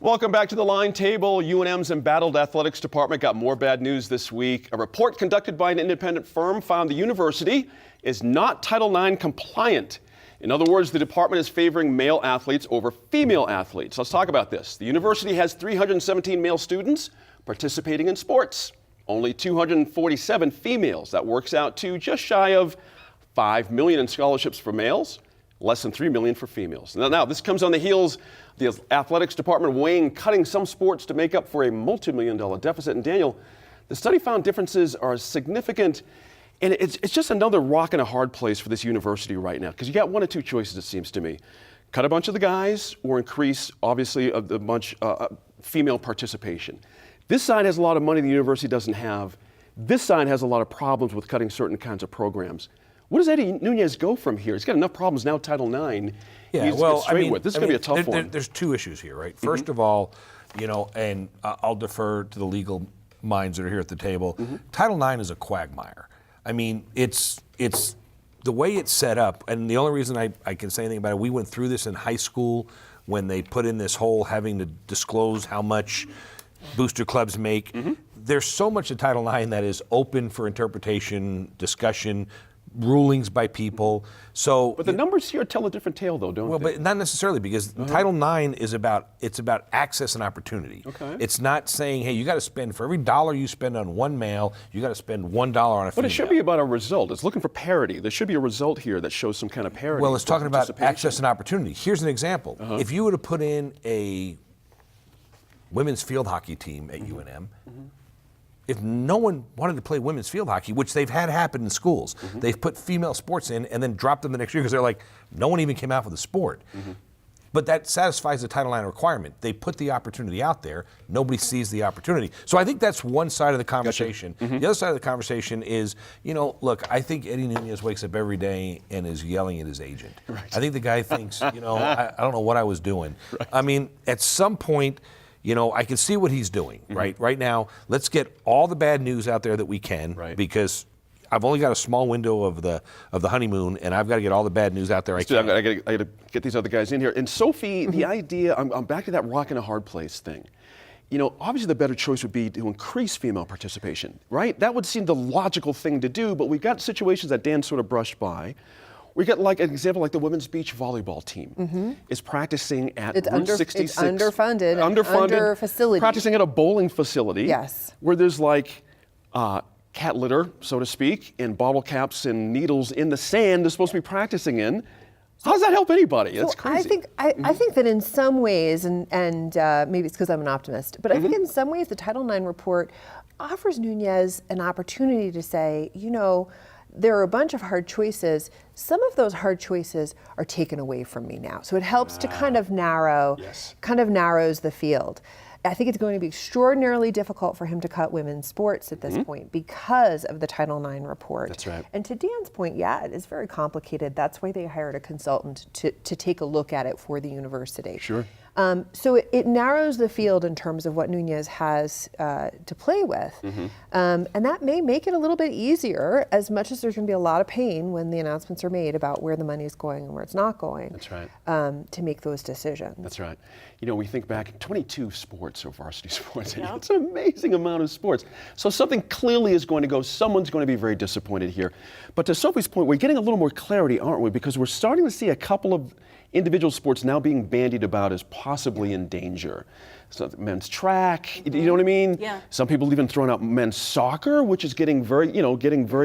Welcome back to the Line Table. UNM's embattled athletics department got more bad news this week. A report conducted by an independent firm found the university is not Title IX compliant. In other words, the department is favoring male athletes over female athletes. Let's talk about this. The university has 317 male students participating in sports, only 247 females. That works out to just shy of 5 million in scholarships for males, less than 3 million for females. Now, this comes on the heels of the athletics department weighing cutting some sports to make up for a multi-million-dollar deficit. And Daniel, the study found differences are significant, and it's just another rock in a hard place for this university right now, because you got one of two choices, it seems to me. Cut a bunch of the guys or increase, obviously, a bunch female participation. This side has a lot of money the university doesn't have. This side has a lot of problems with cutting certain kinds of programs. Where does Eddie Nunez go from here? He's got enough problems now, Title IX. Yeah, well, I mean, this is going to be a tough one. There's two issues here, right? First of all, and I'll defer to the legal minds that are here at the table. Title IX is a quagmire. I mean, it's the way it's set up, and the only reason I can say anything about it, we went through this in high school when they put in this whole having to disclose how much booster clubs make. There's so much of Title IX that is open for interpretation, discussion, rulings by people. But the numbers here tell a different tale, though, don't they? Well, but not necessarily, because Title IX is about access and opportunity. Okay. It's not saying, hey, you got to spend, for every dollar you spend on one male, you got to spend $1 on a female. But it should be about a result. It's looking for parity. There should be a result here that shows some kind of parity. Well, it's talking about access and opportunity. Here's an example. If you were to put in a women's field hockey team at UNM, if no one wanted to play women's field hockey, which they've had happen in schools, they've put female sports in and then dropped them the next year because they're like, no one even came out for the sport. But that satisfies the Title IX requirement. They put the opportunity out there. Nobody sees the opportunity. So I think that's one side of the conversation. The other side of the conversation is, look, I think Eddie Nunez wakes up every day and is yelling at his agent. I think the guy thinks, I don't know what I was doing. I mean, at some point, I can see what he's doing, right? Right now, let's get all the bad news out there that we can, because I've only got a small window of the honeymoon, and I've got to get all the bad news out there I can. I got to get these other guys in here. And Sophie, the idea, I'm back to that rock and a hard place thing. Obviously the better choice would be to increase female participation, right? That would seem the logical thing to do, but we've got situations that Dan sort of brushed by. We got like an example, like the women's beach volleyball team is practicing at Route 66. It's underfunded, under facility. Practicing at a bowling facility. Yes. Where there's like cat litter, so to speak, and bottle caps and needles in the sand they're supposed to be practicing in. How does that help anybody? That's crazy. I think that in some ways, and maybe it's because I'm an optimist, but I think in some ways the Title IX report offers Nunez an opportunity to say, there are a bunch of hard choices. Some of those hard choices are taken away from me now. So it helps to kind of narrows the field. I think it's going to be extraordinarily difficult for him to cut women's sports at this point because of the Title IX report. That's right. And to Dan's point, yeah, it is very complicated. That's why they hired a consultant to take a look at it for the university. Sure. So it narrows the field in terms of what Nunez has to play with. And that may make it a little bit easier, as much as there's going to be a lot of pain when the announcements are made about where the money is going and where it's not going. That's right. To make those decisions. That's right. We think back, 22 sports or varsity sports. It's an amazing amount of sports. So something clearly is going to go. Someone's going to be very disappointed here. But to Sophie's point, we're getting a little more clarity, aren't we? Because we're starting to see a couple of individual sports now being bandied about as possibly in danger. So men's track, you know what I mean? Yeah. Some people even throwing out men's soccer, which is getting very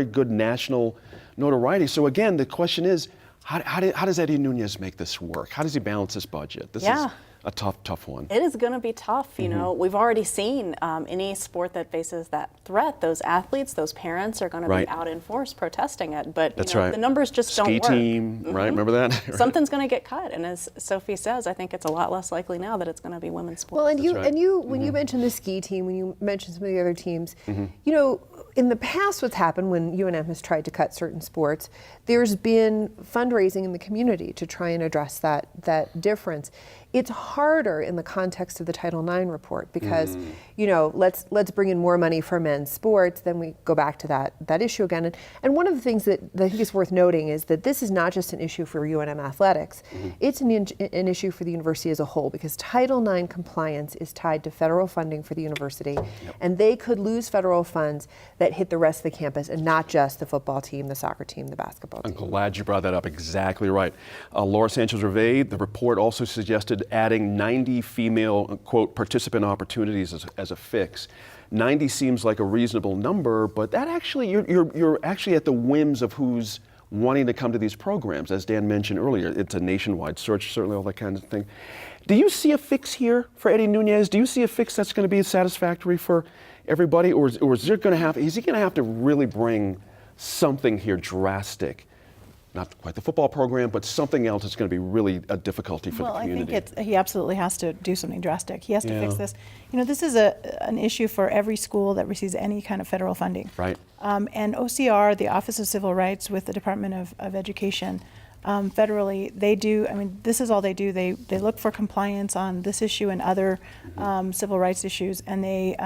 good national notoriety. So again, the question is, how does Eddie Nunez make this work? How does he balance this budget? This is a tough one. It is going to be tough. We've already seen any sport that faces that threat, those athletes, those parents are going to be out in force protesting it. But the numbers just don't work. Ski team, right? Remember that? Something's going to get cut. And as Sophie says, I think it's a lot less likely now that it's going to be women's sports. Well, and you when you mentioned the ski team, when you mentioned some of the other teams, in the past what's happened when UNM has tried to cut certain sports, there's been fundraising in the community to try and address that difference. It's harder in the context of the Title IX report because, you know, let's bring in more money for men's sports. Then we go back to that issue again. And one of the things that I think is worth noting is that this is not just an issue for UNM athletics. It's an issue for the university as a whole because Title IX compliance is tied to federal funding for the university, and they could lose federal funds that hit the rest of the campus and not just the football team, the soccer team, the basketball team. I'm glad you brought that up. Exactly right. Laura Sanchez-Rivey, the report also suggested adding 90 female, quote, participant opportunities as a fix. 90 seems like a reasonable number, but that actually, you're actually at the whims of who's wanting to come to these programs. As Dan mentioned earlier, it's a nationwide search, certainly all that kind of thing. Do you see a fix here for Eddie Nunez? Do you see a fix that's going to be satisfactory for everybody, or is he going to have to really bring something here drastic? Not quite the football program, but something else that's going to be really a difficulty for the community. I think he absolutely has to do something drastic. He has to fix this. You know, this is an issue for every school that receives any kind of federal funding. Right. And OCR, the Office of Civil Rights with the Department of Education, federally, they do, I mean, this is all they do. They look for compliance on this issue and other civil rights issues, and they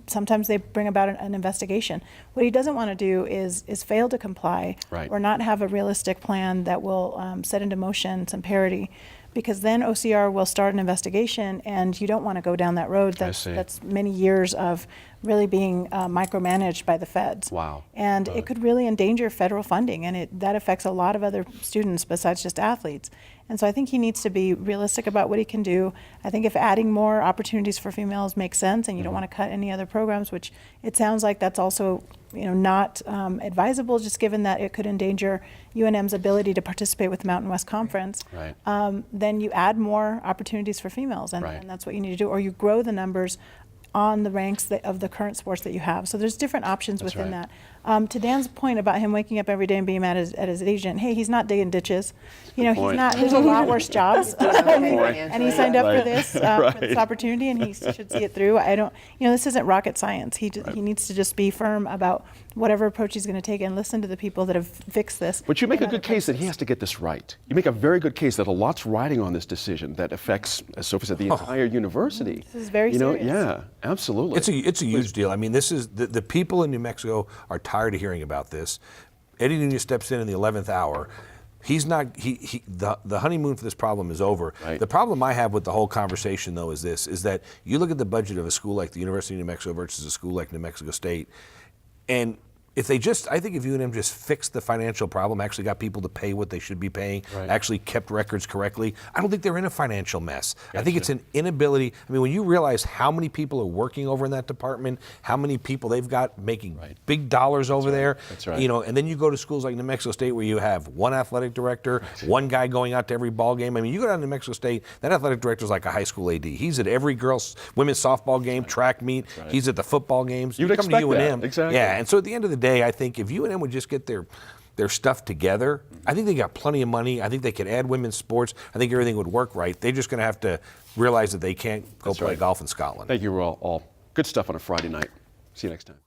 sometimes they bring about an investigation. What he doesn't want to do is fail to comply or not have a realistic plan that will set into motion some parity, because then OCR will start an investigation, and you don't want to go down that road. That's many years of really being micromanaged by the feds. Wow. And it could really endanger federal funding, and that affects a lot of other students besides just athletes. And so I think he needs to be realistic about what he can do. I think if adding more opportunities for females makes sense, and you don't want to cut any other programs, which it sounds like that's also, you know, not advisable, just given that it could endanger UNM's ability to participate with the Mountain West Conference. Right. Then you add more opportunities for females, and that's what you need to do, or you grow the numbers on the ranks of the current sports that you have. So there's different options within that. To Dan's point about him waking up every day and being mad at his agent, hey, he's not digging ditches. You know, he's not, there's a lot worse jobs. And he signed up for this opportunity, and he should see it through. This isn't rocket science. He needs to just be firm about whatever approach he's going to take and listen to the people that have fixed this. But you make a good case that he has to get this right. You make a very good case that a lot's riding on this decision that affects, as Sophie said, the entire university. This is very serious. Yeah, absolutely. It's a huge deal. I mean, this is the people in New Mexico are tired of hearing about this. Eddie Nunez steps in the 11th hour. He's not. The honeymoon for this problem is over. Right. The problem I have with the whole conversation, though, is that you look at the budget of a school like the University of New Mexico versus a school like New Mexico State, and I think if UNM just fixed the financial problem, actually got people to pay what they should be paying, actually kept records correctly, I don't think they're in a financial mess. I think it's an inability. I mean, when you realize how many people are working over in that department, how many people they've got making big dollars over there, you know, and then you go to schools like New Mexico State where you have one athletic director, one guy going out to every ball game. I mean, you go down to New Mexico State, that athletic director is like a high school AD. He's at every women's softball game, track meet. He's at the football games. You'd come to expect UNM, that. Exactly. yeah. And so at the end of the day, I think if UNM would just get their stuff together, I think they got plenty of money. I think they could add women's sports. I think everything would work right. They're just going to have to realize that they can't go play golf in Scotland. Thank you all. Good stuff on a Friday night. See you next time.